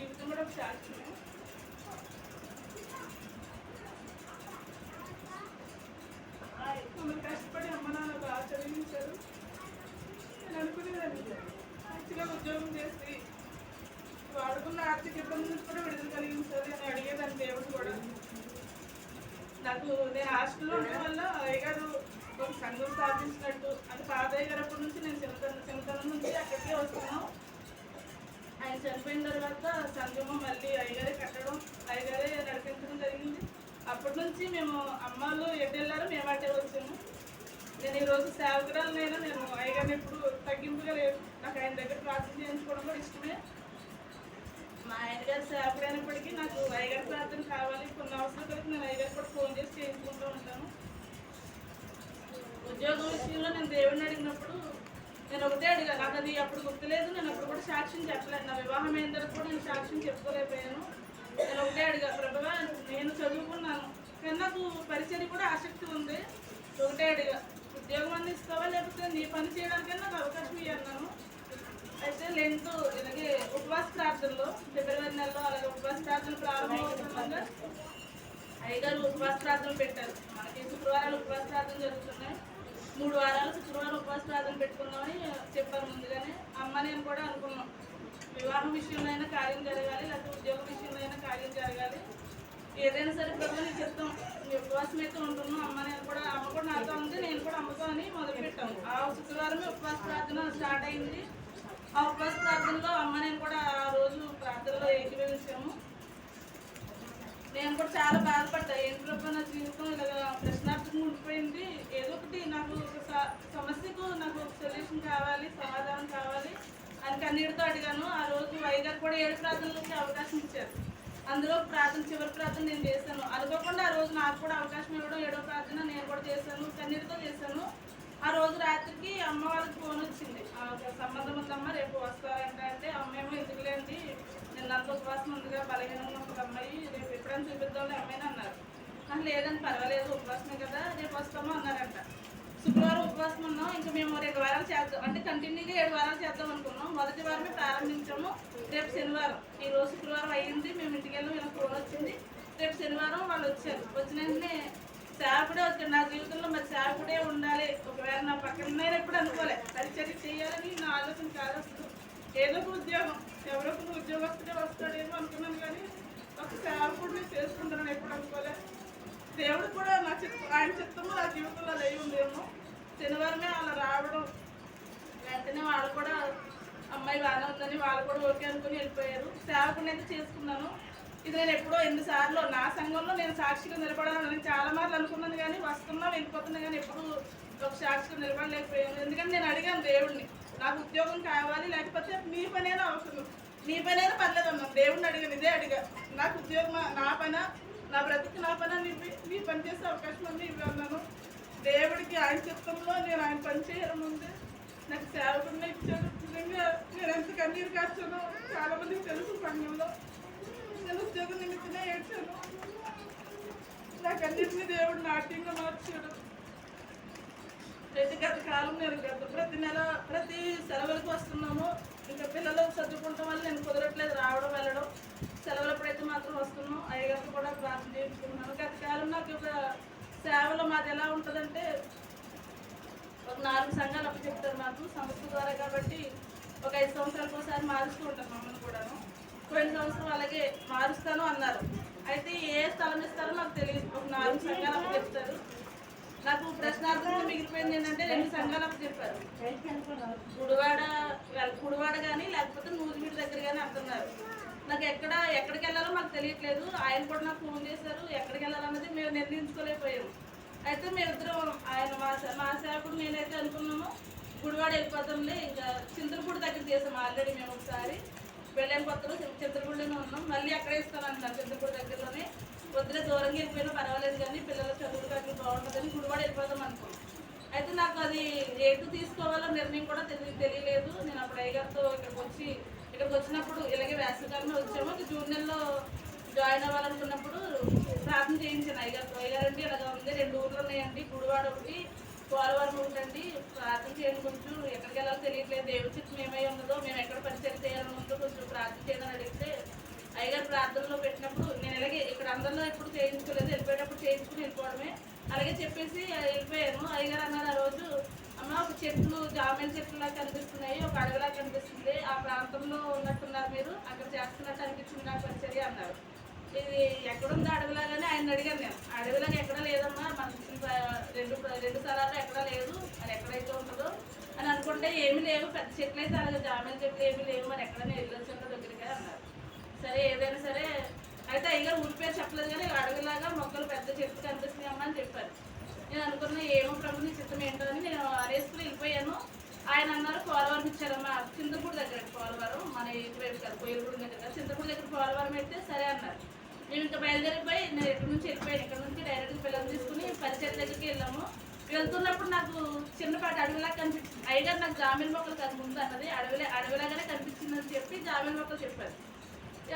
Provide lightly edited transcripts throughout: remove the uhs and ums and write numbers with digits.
జీవితం కూడా ఒక సాక్ష్యమే. మమ్మల్ని కష్టపడి అమ్మ నాన్న బాగా చదివించారు. నేను అనుకునేదాన్ని మంచిగా ఉద్యోగం చేసి వాడుకున్న ఆర్థిక ఇబ్బంది నుంచి కూడా విడుదల కలిగించాలి అని అడిగేదాన్ని దేవుడు కూడా. నాకు నేను హాస్టల్లో ఉండడం వల్ల అయ్యగారు ఒక సంఘం స్థాపించినట్టు అది పాత అయ్యగారు అప్పటి నుంచి నేను చిన్నతనం నుంచి అక్కడికే వస్తున్నాం. ఆయన చనిపోయిన తర్వాత సంఘము మళ్ళీ అయ్యగారే కట్టడం అయ్యగారే నడిపించడం జరిగింది. అప్పటి నుంచి మేము అమ్మాళ్ళు ఎటు వెళ్ళారో మేము అట్టే వచ్చాము. నేను ఈరోజు సేవకురాలనైనా నేను అయ్యగారిని ఎప్పుడు తగ్గింపుగా లేదు. నాకు ఆయన దగ్గర ప్రార్థన చేయించుకోవడం కూడా ఇష్టమే. మా ఆయన గారు సేవకుడైనప్పటికీ నాకు అయ్యగారి ప్రార్థన కావాలి. కొన్ని అవసరాలకు నేను అయ్యగారు కూడా ఫోన్ చేసి చేయించుకుంటూ ఉంటాను. ఉద్యోగం విషయంలో నేను దేవుడిని అడిగినప్పుడు నేను ఒకటే అడిగాను. నాకు అది అప్పుడు గుర్తులేదు. నేను అప్పుడు కూడా సాక్ష్యం చెప్పలేదు. నా వివాహం అయిన తర్వాత కూడా నేను సాక్ష్యం చెప్పుకోలేకపోయాను. నేను ఒకటే అడిగా, ప్రభువా నేను చదువుకున్నాను కానీ నాకు పరిచయం కూడా ఆసక్తి ఉంది. ఒకటే అడిగా, ఉద్యోగం అన్నీ ఇస్తావా లేకపోతే నీ పని చేయడానికైనా నాకు అవకాశం ఇవ్వన్నాను. అయితే లెంత్ ఇలాగే ఉపవాస ప్రార్థనలో ఫిబ్రవరి నెలలో అలాగే ఉపవాస ప్రార్థన ప్రారంభమవుతుండగా అయ్యగారు ఉపవాస ప్రార్థనలు పెట్టారు. మనకి శుక్రవారాలు ఉపవాస ప్రార్థన జరుగుతున్నాయి. 3 వారాలు శుక్రవారం ఉపవాస ప్రార్థన పెట్టుకుందామని చెప్పారు ముందుగానే. అమ్మ నేను కూడా అనుకున్నాం, వివాహం విషయంలో అయినా కార్యం జరగాలి లేకపోతే ఉద్యోగం విషయంలో అయినా కార్యం జరగాలి. ఏదైనా సరే ప్రభు నీకు చెప్తాం, నీ ఉపవాసం అయితే ఉంటున్నాం. అమ్మ కూడా నాతో ఉంది, నేను కూడా అమ్మతో అని మొదలుపెట్టాము. ఆ శుక్రవారమే ఉపవాస ప్రార్థన స్టార్ట్ అయింది. ఆ ఉపవాస ప్రార్థనలో అమ్మ నేను కూడా ఆ రోజు ప్రార్థనలో ఏకీభవించాము. నేను కూడా చాలా బాధపడ్డా. ఏంటి ప్రభు నా జీవితం ఇలాగ ప్రశ్నార్థంగా ఉండిపోయింది. ఏదో ఒకటి నాకు ఒక సమస్యకు నాకు ఒక సొల్యూషన్ కావాలి, సమాధానం కావాలి అని కన్నీటితో అడిగాను. ఆ రోజు అయ్యగారు కూడా 7 ప్రార్థనలకి అవకాశం ఇచ్చారు. అందులో ప్రార్థన చివరి ప్రార్థన నేను చేశాను. అనుకోకుండా ఆ రోజు నాకు కూడా అవకాశం ఇవ్వడం 7వ ప్రార్థన నేను కూడా చేశాను, కన్నీటితో చేశాను. ఆ రోజు రాత్రికి అమ్మ వాళ్ళకి ఫోన్ వచ్చింది, సంబంధం ఉందమ్మా రేపు వస్తారంట. అంటే అమ్మేమో ఎందుకులేండి, నేను అంత ఉపవాసం ఉందిగా బలహీనంగా ఒక అమ్మాయి, రేపు ఎప్పుడైనా చూపిద్దాంలే అమ్మాయిని అన్నారు. నాకు లేదని పర్వాలేదు ఉపవాసమే కదా రేపు వస్తాము అన్నారంట. శుక్రవారం ఉపవాసం ఉన్నాం. ఇంకా మేము 2 వారాలు చేద్దాం అంటే కంటిన్యూగా 7 వారాలు చేద్దాం అనుకున్నాం. మొదటి వారమే ప్రారంభించాము. రేపు శనివారం, ఈరోజు శుక్రవారం అయ్యింది, మేము ఇంటికి వెళ్ళాం. ఇలా ఫోన్ వచ్చింది, రేపు శనివారం వాళ్ళు వచ్చారు. వచ్చిన వెంటనే సేవకుడే వచ్చాడు. నా జీవితంలో మరి సేవకుడే ఉండాలి, ఒకవేళ నా పక్కన నేను ఎప్పుడు అనుకోలే పరిచర్య చేయాలని నా ఆలోచన కాదు అసలు. ఏదో ఒక ఉద్యోగం, ఎవరో ఒక ఉద్యోగస్తుడే వస్తాడేమో అనుకున్నాను కానీ ఒక సేవకుడిని చేసుకుంటానని ఎప్పుడు అనుకోలే. దేవుడు కూడా నా ఆయన చిత్తము నా జీవితంలో లేవి ఉందేమో. శనివారమే అలా రావడం, వెంటనే వాళ్ళు కూడా అమ్మాయి బాగానే ఉందని వాళ్ళు కూడా ఓకే అనుకుని వెళ్ళిపోయారు. సేవకుడిని అయితే చేసుకున్నాను. ఇది నేను ఎప్పుడో 8 సార్లు నా సంఘంలో నేను సాక్షిగా నిలబడాలని చాలా మార్లు అనుకున్నాను కానీ వస్తున్నా వెళ్ళిపోతున్నా కానీ ఎప్పుడు ఒక సాక్షిగా నిలబడలేకపోయాను. ఎందుకంటే నేను అడిగాను దేవుడిని, నాకు ఉద్యోగం కావాలి లేకపోతే మీ పనైనా అవసరం, మీ పనైనా పర్లేదు అన్నాను. దేవుడిని అడిగాను, ఇదే అడిగా, నాకు ఉద్యోగం నా పైన నా బ్రతికి నా పైన నీ పని చేసే అవకాశం ఉంది ఇవి అన్నాను. దేవుడికి ఆయన చిత్తంలో నేను ఆయన పని చేయడం ముందే నాకు సేవకుడిని ఇచ్చాను. నిజంగా నేను ఎంత కన్నీరు కాచానో చాలా మందికి తెలుసు. సంఘంలో నేను ఉద్యోగం నిమిత్తమే ఏడ్చాను. నాకు అన్నింటినీ దేవుడు నాట్యంగా మార్చాడు. గత కాలం నేను ప్రతి నెల ప్రతి సెలవులకు వస్తున్నాము. ఇంకా పిల్లలు చదువుకుంటాం వల్ల నేను కుదరట్లేదు రావడం వెళ్ళడం. సెలవులప్పుడైతే మాత్రం వస్తున్నాం. అయ్యగారితో కూడా ప్రార్థన చేయించుకుంటున్నాను. గత కాలం నాకు ఒక సేవలో మాది ఎలా ఉంటుందంటే ఒక 4 సంఘాలు అప్పు చెప్తారు మాకు సంస్థ ద్వారా. కాబట్టి ఒక 5 సంవత్సరాలకు ఒకసారి మారుస్తూ ఉంటాను మమ్మల్ని కూడాను. పోయిన సంవత్సరం అలాగే మారుస్తాను అన్నారు. అయితే ఏ స్థలం ఇస్తారో నాకు తెలియదు. ఒక 4 సంఘాలు అప్పు చెప్తారు. నాకు ప్రశ్నార్థంగా మిగిలిపోయింది ఏంటంటే 2 సంఘాలు అప్పు చెప్పారు. గుడివాడ కానీ లేకపోతే నూజివీడు దగ్గర కానీ అంటున్నారు. నాకు ఎక్కడికి వెళ్ళాలో మాకు తెలియట్లేదు. ఆయన కూడా నాకు ఫోన్ చేశారు, ఎక్కడికి వెళ్ళాలన్నది మేము నిర్ణయించుకోలేకపోయాము. అయితే మేమిద్దరం ఆయన మా సేవకుడు నేనైతే అనుకున్నాము గుడివాడ వెళ్ళిపోతాంలే. ఇంకా చింతలపూడి దగ్గర చేసాము ఆల్రెడీ మేము ఒకసారి వెళ్ళిన కొత్తలో చింతలపూడిలోనే ఉన్నాం. మళ్ళీ అక్కడే ఇస్తానంటున్నారు చింతలపూడి దగ్గరలోనే. వద్దులే దూరంగా వెళ్ళిపోయినా పర్వాలేదు కానీ పిల్లల చదువులు దగ్గర బాగుంటుందని గుడివాడ వెళ్ళిపోతాం అనుకున్నాం. అయితే నాకు అది ఎటు తీసుకోవాలో నిర్ణయం కూడా తెలియలేదు. నేను అప్పుడు అయ్యగారితో ఇక్కడికి వచ్చినప్పుడు ఇలాగే వేసవికాలమే వచ్చాము. జూన్ నెలలో జాయిన్ అవ్వాలనుకున్నప్పుడు ప్రార్థన చేయించాను అయ్యగారితో. అయ్యగారండి ఇలాగ ఉంది, 2 ఊర్లు ఉన్నాయండి, గుడివాడ ఒకటి పోలవరం ఉంటండి, ప్రార్థన చేయండి, కొంచెం ఎక్కడికి వెళ్ళాలో తెలియట్లేదు, దేవుడి చిత్తం ఏమై ఉన్నదో మేము ఎక్కడ పరిచయం చేయాలని ఉందో కొంచెం ప్రార్థన చేయదని అడిగితే ఎప్పుడు చేయించుకోలేదు, వెళ్ళిపోయేటప్పుడు చేయించుకుని వెళ్ళిపోవడమే. అలాగే చెప్పేసి వెళ్ళిపోయాను. అయ్యగారు అన్నారు ఆ రోజు, అమ్మ ఒక చెట్లు జామీన్ చెట్లులా కనిపిస్తున్నాయి, ఒక అడవిలా కనిపిస్తుంది, ఆ ప్రాంతంలో ఉన్నట్టున్నారు మీరు, అక్కడ చేస్తున్నట్టు అనిపించింది నాకు పరిచర్య అన్నారు. ఇది ఎక్కడుంది అడవిలాగానే ఆయన అడిగాను నేను. అడవిలాగా ఎక్కడా లేదమ్మా, మన రెండు స్థలాల్లో ఎక్కడా లేదు, మరి ఎక్కడైతే ఉంటుందో అని అనుకుంటే ఏమీ లేవు, పెద్ద చెట్లు అయితే అలాగే జామీన్ చెట్లు ఏమీ లేవు, మరి ఎక్కడైనా వెళ్ళొచ్చాక దగ్గరికి అన్నారు. సరే ఏదైనా సరే అయితే అయ్యగారు ఊరి పేరు చెప్పలేదు, కానీ అడవిలాగా మొక్కలు పెద్ద చెట్లు కనిపిస్తున్నాయి అమ్మా అని చెప్పారు. నేను అనుకున్న ఏమో ప్రభు నీ చిత్తం ఏంటో అని నేను అరేసుకుని వెళ్ళిపోయాను. ఆయన అన్నారు పోలవరం ఇచ్చారమ్మా, చింతపూడి దగ్గర పోలవరం, మన ఇంటి వైపు కాదు, కోయిలగూడెం దగ్గర చింతపూడి దగ్గర పోలవరం అయితే సరే అన్నారు. మేము ఇంకా బయలుదేరిపోయి నేను ఎక్కడి నుంచి వెళ్ళిపోయాను, ఇక్కడ నుంచి డైరెక్ట్గా పిల్లలు తీసుకుని పరిచయం దగ్గరికి వెళ్ళాము. వెళ్తున్నప్పుడు నాకు చిన్నపాటి అడవిలాగా కనిపించింది. అయ్యగారు నాకు జామీన్ మొక్కలు కాదు ముందు అన్నది, అడవిలాగానే కనిపించిందని చెప్పి జామీన్ మొక్కలు చెప్పారు.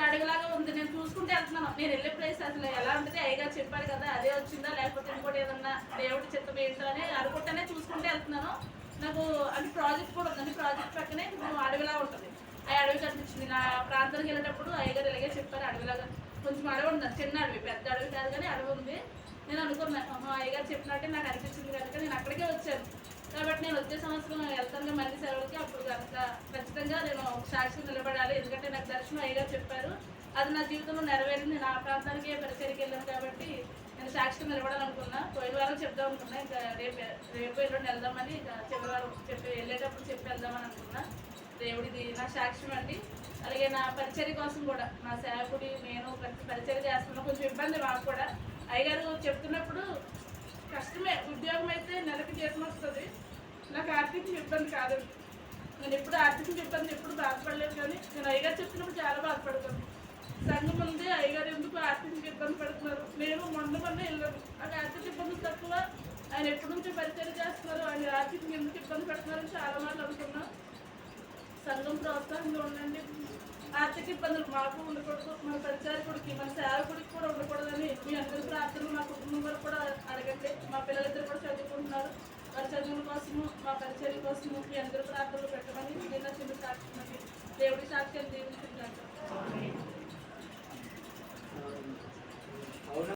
అడవిలాగా ఉంది, నేను చూసుకుంటే వెళ్తున్నాను. నేను వెళ్ళే ప్లేస్ అసలు ఎలా ఉంటుంది, అయ్యగారు చెప్పారు కదా అదే వచ్చిందా లేకపోతే ఇంకోటి ఏదన్నా దేవుడి చిత్తం ఏంటో అని అనుకుంటేనే చూసుకుంటే వెళ్తున్నాను. నాకు అంటే ప్రాజెక్ట్ కూడా ఉందండి, ప్రాజెక్ట్ పక్కనే అడవిలా ఉంటుంది. ఆ అడవి కనిపించింది. నా ప్రాంతానికి వెళ్ళేటప్పుడు అయ్యగారు ఇలాగే చెప్పారు, అడవిలాగా కొంచెం అడవి ఉంది, చిన్న అడవి, పెద్ద అడవి కాదు కానీ అడవి ఉంది. నేను అనుకున్నాను అయ్యగారు చెప్పినట్టే నాకు అనిపించింది కనుక నేను అక్కడికే వచ్చాను. కాబట్టి నేను వచ్చే సంవత్సరం వెళ్తాను మళ్ళీ సెలవులకి, అప్పుడు కనుక ఖచ్చితంగా నేను సాక్షి నిలబడాలి. ఎందుకంటే నాకు దర్శనం అయ్యగారు చెప్పారు, అది నా జీవితంలో నెరవేరింది. నేను ఆ ప్రాంతానికి పరిచయకి వెళ్ళాను కాబట్టి నేను సాక్షి నిలబడాలనుకున్నా. పోయిన వారం చెప్దాం అనుకున్నా, ఇంకా రేపు ఎల్లుండి వెళ్దామని, ఇంకా చివరి వారం వెళ్ళేటప్పుడు చెప్పి వెళ్దామని అనుకున్నా. దేవుడిది నా సాక్ష్యం అండి. అలాగే నా పరిచర్య కోసం కూడా నా సేవకుడి నేను పరిచర్య చేస్తున్నా. కొంచెం ఇబ్బంది మాకు కూడా. అయ్యగారు చెప్తున్నప్పుడు కష్టమే, ఉద్యోగం అయితే నెలకి జీతం వస్తుంది, నాకు ఆర్థిక ఇబ్బంది కాదండి. నేను ఎప్పుడు ఆర్థిక ఇబ్బంది ఎప్పుడు బాధపడలేదు, కానీ నేను అయ్యగారు చెప్పినప్పుడు చాలా బాధపడుతుంది. సంఘం ఉంది, అయ్యగారు ఎందుకు ఆర్థిక ఇబ్బంది పడుతున్నారు, నేను మొన్న వెళ్ళాను, నాకు ఆర్థిక ఇబ్బంది తక్కువ, ఆయన ఎప్పటి నుంచో పరిచయం చేస్తున్నారు, ఆయన ఆర్థిక ఎందుకు ఇబ్బంది పడుతున్నారని చాలా మాటలు అనుకున్నాను. సంఘం ప్రోత్సాహంగా ఉండండి, ఆర్థిక ఇబ్బందులు మాకు ఉండకూడదు, మన పరిచారకుడికి మన సేవకుడికి కూడా ఉండకూడదని మీ అందరి ప్రార్థనలు మా కుటుంబం వరకు కూడా అడగండి. మా పిల్లలిద్దరు కూడా చదువుకుంటున్నారు, వారి చదువుల కోసము మా పరిచర్య కోసము మీ అందరి ప్రార్థనలు పెట్టమని నిన్న చిన్న సాక్షి దేవుడి సాక్ష్యం దీవించి